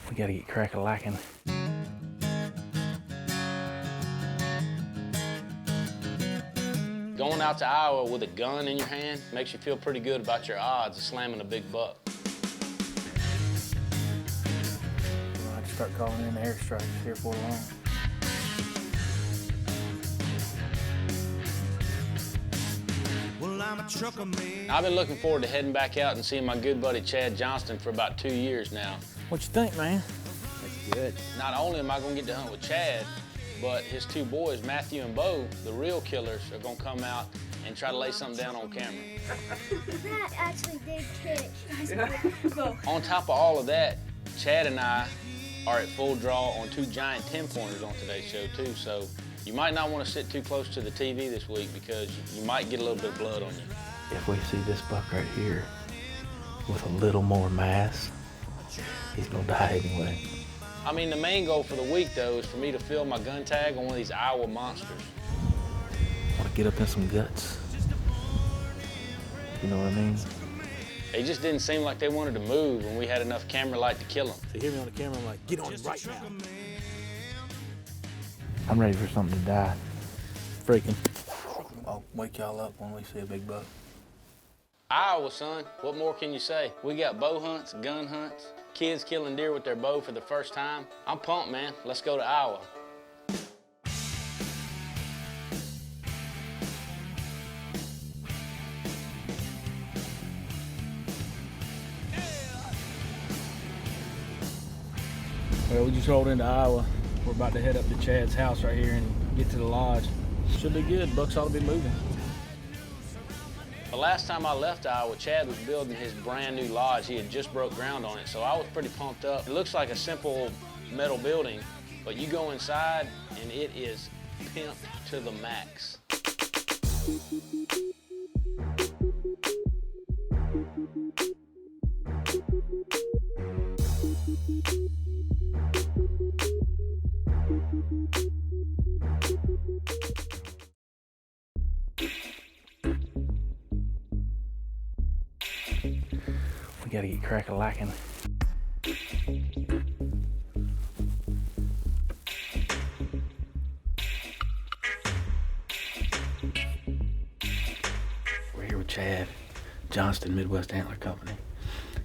We gotta get crack-a-lacking. Going out to Iowa with a gun in your hand makes you feel pretty good about your odds of slamming a big buck. We'll have to start calling in the airstrikes here for long. Well, I'm a trucker, man. I've been looking forward to heading back out and seeing my good buddy Chad Johnston for about 2 years now. What you think, man? That's good. Not only am I gonna get to hunt with Chad, but his two boys, Matthew and Bo, the real killers, are gonna come out and try to lay something down on camera. Matt actually did kick. On top of all of that, Chad and I are at full draw on 2 giant 10-pointers on today's show too, so you might not want to sit too close to the TV this week because you might get a little bit of blood on you. If we see this buck right here with a little more mass, he's gonna die anyway. I mean, the main goal for the week, though, is for me to fill my gun tag on one of these Iowa monsters. Want to get up in some guts. You know what I mean? They just didn't seem like they wanted to move when we had enough camera light to kill them. They hear me on the camera, I'm like, get on it right now. I'm ready for something to die. Freaking. I'll wake y'all up when we see a big buck. Iowa, son, what more can you say? We got bow hunts, gun hunts, kids killing deer with their bow for the first time. I'm pumped, man. Let's go to Iowa. Well, we just rolled into Iowa. We're about to head up to Chad's house right here and get to the lodge. Should be good. Bucks ought to be moving. The last time I left Iowa, Chad was building his brand new lodge. He had just broke ground on it, so I was pretty pumped up. It looks like a simple metal building, but you go inside and it is pimped to the max. We gotta get crack-a-lacking. We're here with Chad Johnston, Midwest Antler Company,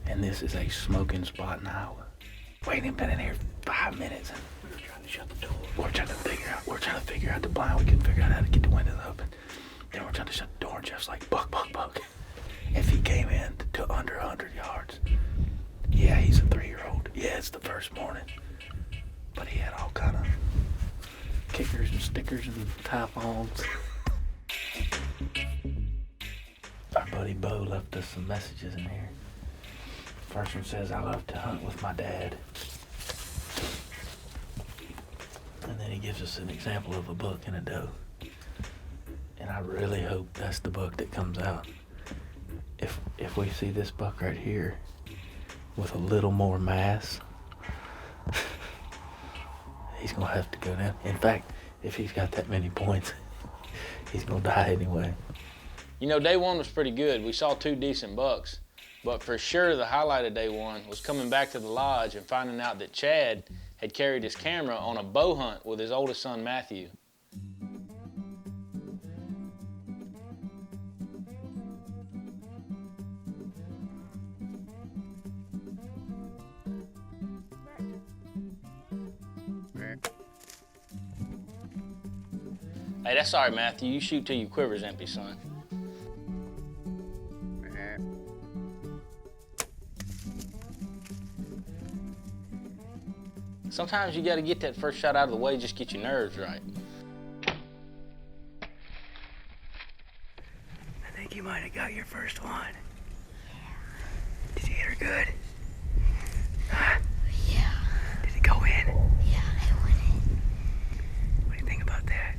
and this is a smoking spot in Iowa. We ain't even been in here 5 minutes, and we were trying to shut the door. We're trying to figure out the blind. We couldn't figure out how to get the windows open. Then we're trying to shut the door, and Jeff's like, buck, buck, buck. If he came in to under 100 yards, yeah, he's a 3-year-old. Yeah, it's the first morning. But he had all kind of kickers and stickers and tie-ons. Our buddy Bo left us some messages in here. First one says, I love to hunt with my dad. And then he gives us an example of a buck and a doe. And I really hope that's the buck that comes out. If we see this buck right here with a little more mass, he's gonna have to go down. In fact, if he's got that many points, he's gonna die anyway. You know, day one was pretty good. We saw 2 decent bucks, but for sure the highlight of day one was coming back to the lodge and finding out that Chad had carried his camera on a bow hunt with his oldest son, Matthew. Hey, that's all right, Matthew. You shoot till your quiver's empty, son. Sometimes you gotta get that first shot out of the way, just get your nerves right. I think you might have got your first one. Did you hit her good? Huh? Yeah. Did it go in? Yeah, I went in. What do you think about that?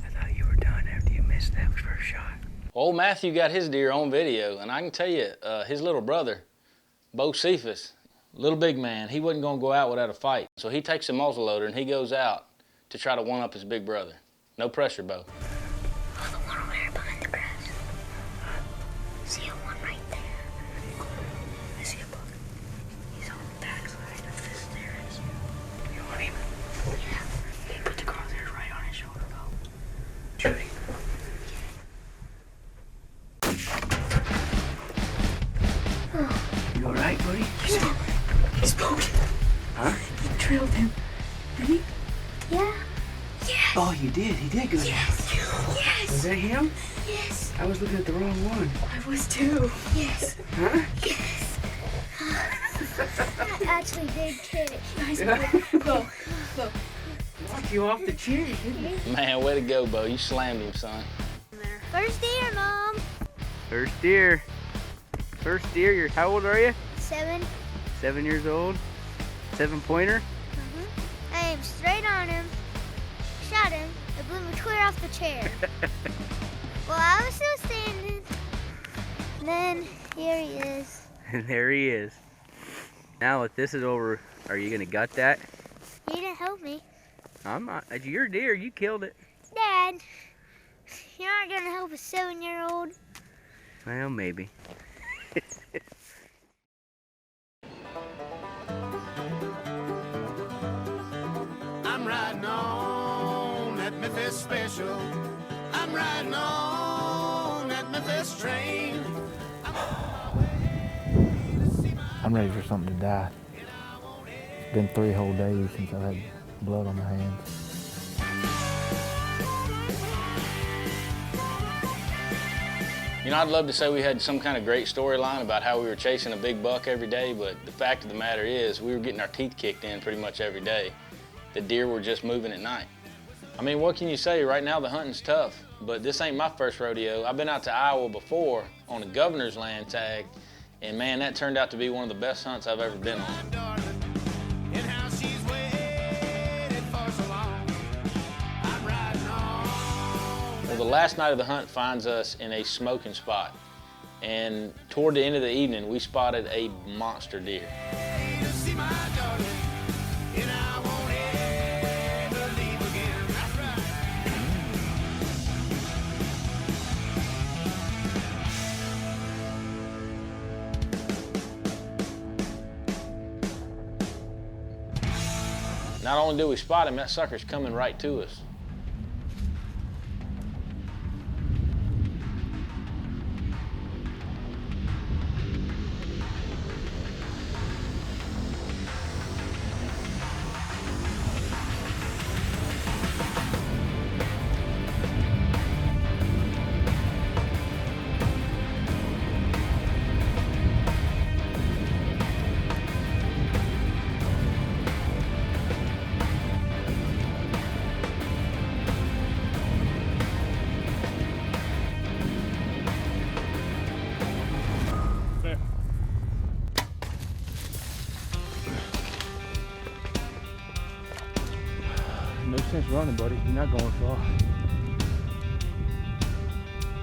I thought you were done after you missed that first shot. Old Matthew got his deer on video, and I can tell you, his little brother, Bo Cephas, little big man, he wasn't gonna go out without a fight. So he takes a muzzleloader and he goes out to try to one-up his big brother. No pressure, Bo. Oh, the one over there behind the grass. See a one right He spoke. Huh? He trailed him. Did he? Yeah. Yes. Oh, he did. He did go down. Yes. Was Yes. that him? Yes. I was looking at the wrong one. I was too. Yes. Huh? Yes. That actually did catch. Nice boy. Go. Go. Knocked you off the chair, didn't he? Man, way to go, Bo. You slammed him, son. First deer, Mom. First deer. First deer. You're how old are you? 7. 7 years old. 7-pointer. I aimed straight on him, shot him, it blew me clear off the chair. Well, I was still standing. Then here he is. And there he is. Now that this is over, are you gonna gut that? He didn't help me. I'm not. It's your deer. You killed it. Dad, you're not gonna help a 7-year-old. Well, maybe. I'm riding on that Memphis special. I'm riding on that Memphis train. I'm ready for something to die. It's been 3 whole days since I've had blood on my hands. You know, I'd love to say we had some kind of great storyline about how we were chasing a big buck every day, but the fact of the matter is we were getting our teeth kicked in pretty much every day. The deer were just moving at night. I mean, what can you say? Right now the hunting's tough, but this ain't my first rodeo. I've been out to Iowa before on a governor's land tag, and man, that turned out to be one of the best hunts I've ever been on. Darling, and how she's waited for so long. I'm riding on. Well, the last night of the hunt finds us in a smoking spot, and toward the end of the evening, we spotted a monster deer. To see my darling, and I won't ever leave again. That's right. Not only do we spot him, that sucker's coming right to us. No sense running, buddy. You're not going far.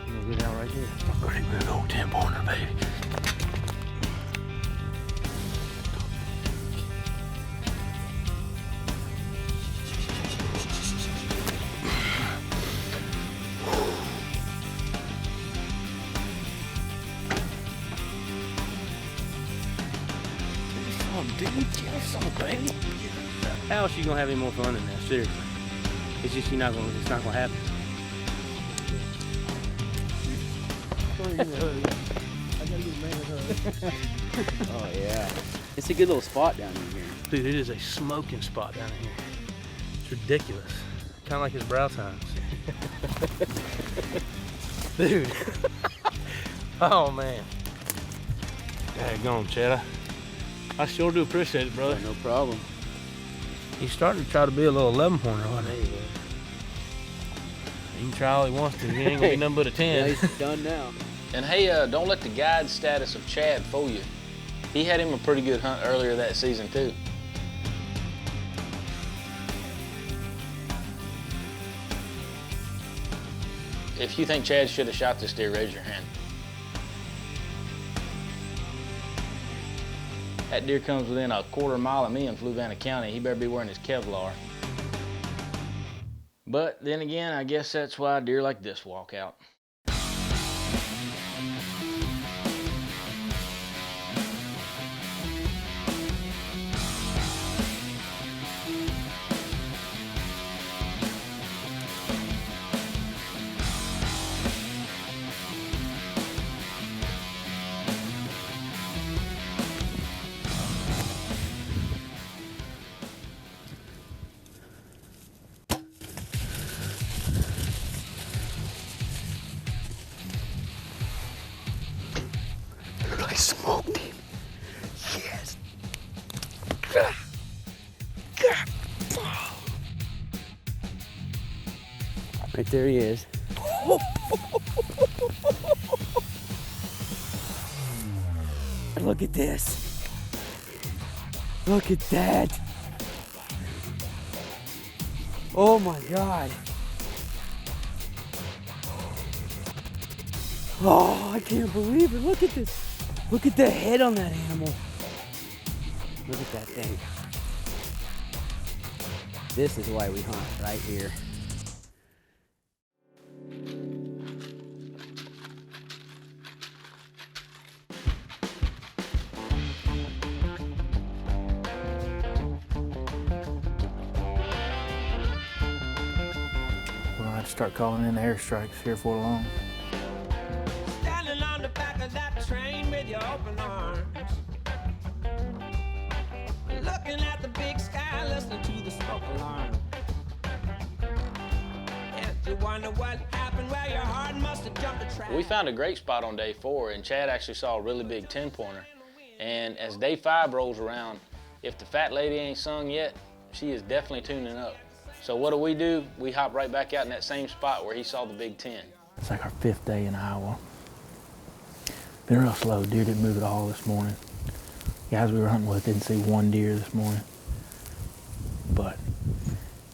You're gonna go down right here. Great big old 10-pointer, baby. How else you gonna have any more fun than that? Seriously, it's just it's not gonna happen. Oh yeah, it's a good little spot down in here. Dude, it is a smoking spot down here. It's ridiculous. Kind of like his brow tines. Dude. Oh man. Daggone, Chad. I sure do appreciate it, brother. No problem. He's starting to try to be a little 11-pointer on it. He can try all he wants to. He ain't gonna be nothing but a 10. Yeah, he's done now. And hey, don't let the guide status of Chad fool you. He had him a pretty good hunt earlier that season too. If you think Chad should have shot this deer, raise your hand. That deer comes within a quarter mile of me in Fluvanna County. He better be wearing his Kevlar. But then again, I guess that's why deer like this walk out. I smoked him. Yes. Right there he is. Look at this. Look at that. Oh my God. Oh, I can't believe it. Look at this. Look at the head on that animal. Look at that thing. This is why we hunt right here. We're gonna have to start calling in airstrikes here for long. Standing on the back of that train with your open arms. Looking at the big sky, listening to the smoke alarm. And you wonder what happened, where your heart must have jumped a track. We found a great spot on day 4, and Chad actually saw a really big 10-pointer. And as day 5 rolls around, if the fat lady ain't sung yet, she is definitely tuning up. So what do? We hop right back out in that same spot where he saw the big 10. It's like our 5th day in Iowa. Been real slow. Deer didn't move at all this morning. Guys we were hunting with didn't see one deer this morning. But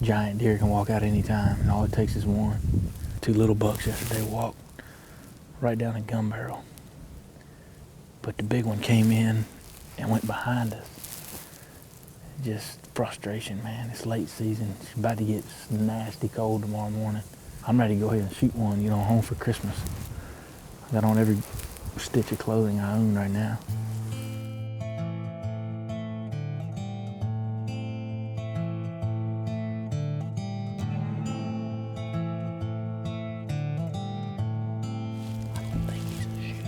giant deer can walk out anytime, and all it takes is one. 2 little bucks yesterday walked right down a gun barrel. But the big one came in and went behind us. Just frustration, man. It's late season. It's about to get nasty cold tomorrow morning. I'm ready to go ahead and shoot one, home for Christmas. I got on every stitch of clothing I own right now. I don't think he's a shooter.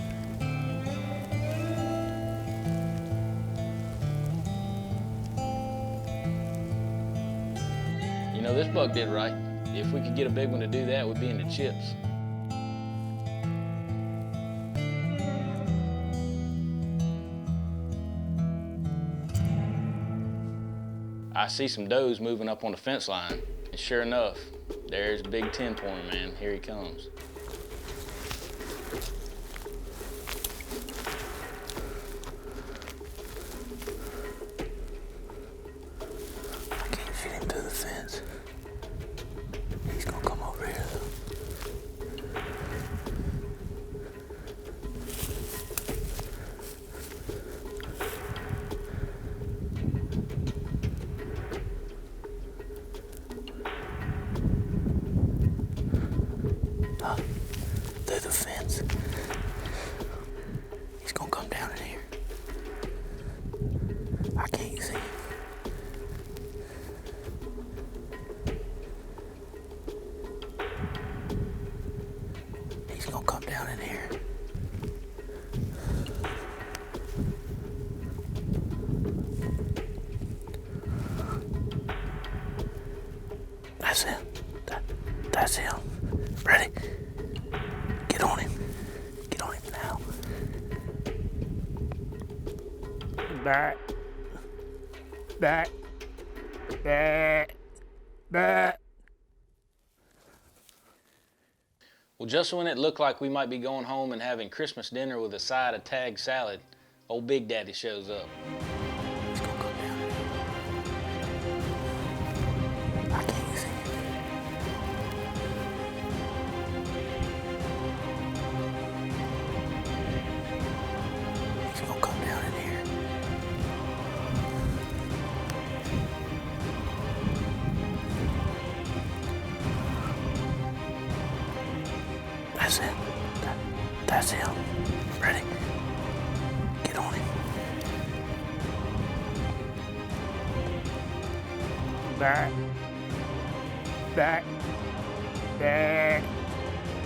This buck did right. If we could get a big one to do that, we'd be in the chips. I see some does moving up on the fence line, and sure enough, there's a big 10-pointer, man. Here he comes. I can't shoot him through the fence. He's gonna come over here though. Through the fence. He's gonna come down in here. I can't see him. He's gonna come down in here. That's him. That's him. Ready? Get on him. Get on him now. Back. Back. Back. Back. Well, just when it looked like we might be going home and having Christmas dinner with a side of tag salad, old Big Daddy shows up. He's gonna come down. I can't see him. He's gonna come down in here. That's it. That's him. Ready? Get on him. Back. Back. Back.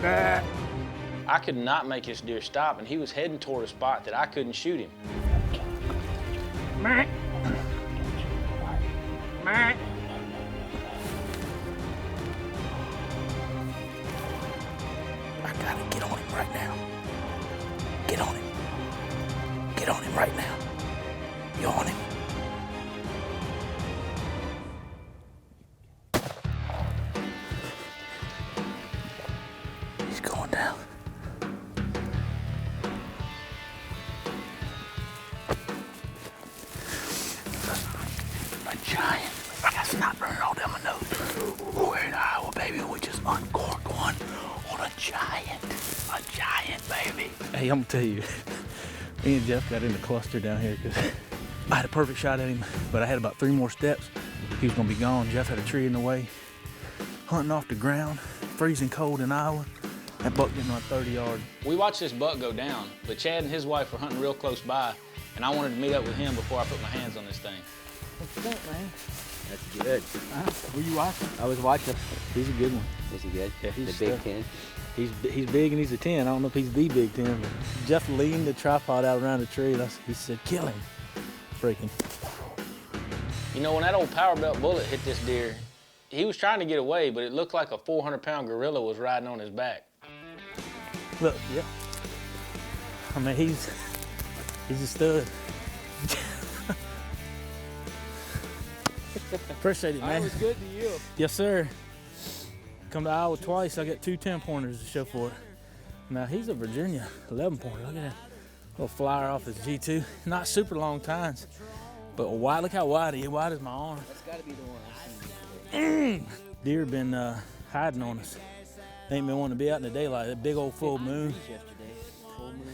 Back. I could not make this deer stop, and he was heading toward a spot that I couldn't shoot him. Mac. Mac. I gotta get on him right now. Get on him. Get on him right now. You on him? He's going down. A giant. I got snot running all down my nose. We're in Iowa, baby, and we just uncorked one on a giant. A giant, baby. Hey, I'm gonna tell you, me and Jeff got in the cluster down here because I had a perfect shot at him, but I had about 3 more steps. He was gonna be gone. Jeff had a tree in the way. Hunting off the ground, freezing cold in Iowa. That buck didn't run 30 yards. We watched this buck go down, but Chad and his wife were hunting real close by, and I wanted to meet up with him before I put my hands on this thing. What's that, man? That's good. Were you watching? I was watching. He's a good one. Is he good? Yeah, he's the Big stuck. 10. He's big and he's a 10. I don't know if he's the Big 10, but Jeff leaned the tripod out around the tree, and he said, kill him. Freaking. You know, when that old power belt bullet hit this deer, he was trying to get away, but it looked like a 400-pound gorilla was riding on his back. Look, yeah. I mean, he's a stud. Appreciate it, man. That was good to you. Yes, sir. Come to Iowa twice. I got 2 10-pointers to show for it. Now, he's a Virginia 11-pointer. Look at that little flyer off his G2. Not super long tines, but wide. Look how wide he is. Wide as my arm. That's got to be the one. Deer been hiding on us. They ain't been wanting to be out in the daylight. That big old full moon.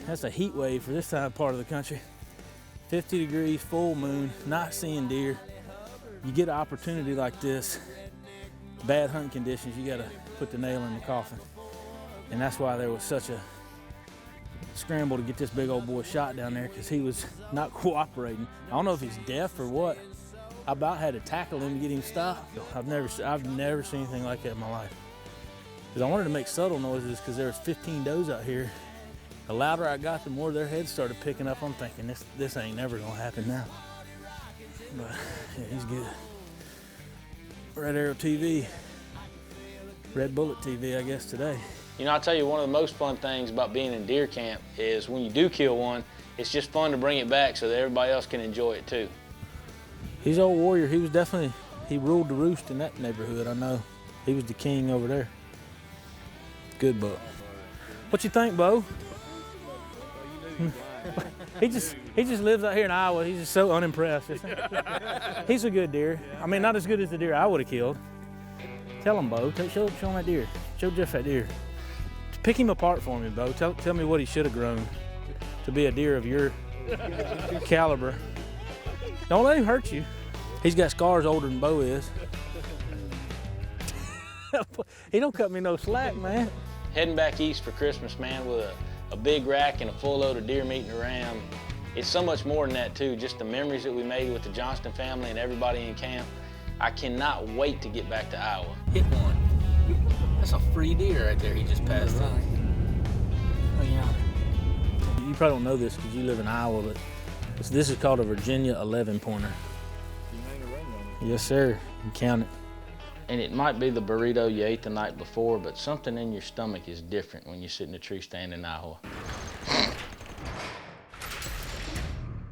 That's a heat wave for this part of the country. 50 degrees, full moon, not seeing deer. You get an opportunity like this, bad hunting conditions, you gotta put the nail in the coffin. And that's why there was such a scramble to get this big old boy shot down there, because he was not cooperating. I don't know if he's deaf or what. I about had to tackle him to get him stopped. I've never seen anything like that in my life. Because I wanted to make subtle noises because there was 15 does out here. The louder I got, the more their heads started picking up. I'm thinking, this ain't never gonna happen now. But yeah, he's good. Red Arrow TV, Red Bullet TV, I guess today. You know, I'll tell you, one of the most fun things about being in deer camp is when you do kill one, it's just fun to bring it back so that everybody else can enjoy it too. He's an old warrior. He was definitely, he ruled the roost in that neighborhood, I know. He was the king over there. Good buck. What you think, Bo? He just lives out here in Iowa. He's just so unimpressed. He's a good deer. I mean, not as good as the deer I would have killed. Tell him, Bo. Show him that deer. Show Jeff that deer. Pick him apart for me, Bo. Tell me what he should have grown to be a deer of your caliber. Don't let him hurt you. He's got scars older than Bo is. He don't cut me no slack, man. Heading back east for Christmas, man, with a big rack and a full load of deer meat and a ram. It's so much more than that too, just the memories that we made with the Johnston family and everybody in camp. I cannot wait to get back to Iowa. Hit one. That's a free deer right there he just passed through. Oh yeah. You probably don't know this because you live in Iowa, but this is called a Virginia 11-pointer. Yes, sir. You count it. And it might be the burrito you ate the night before, but something in your stomach is different when you sit in a tree stand in Iowa.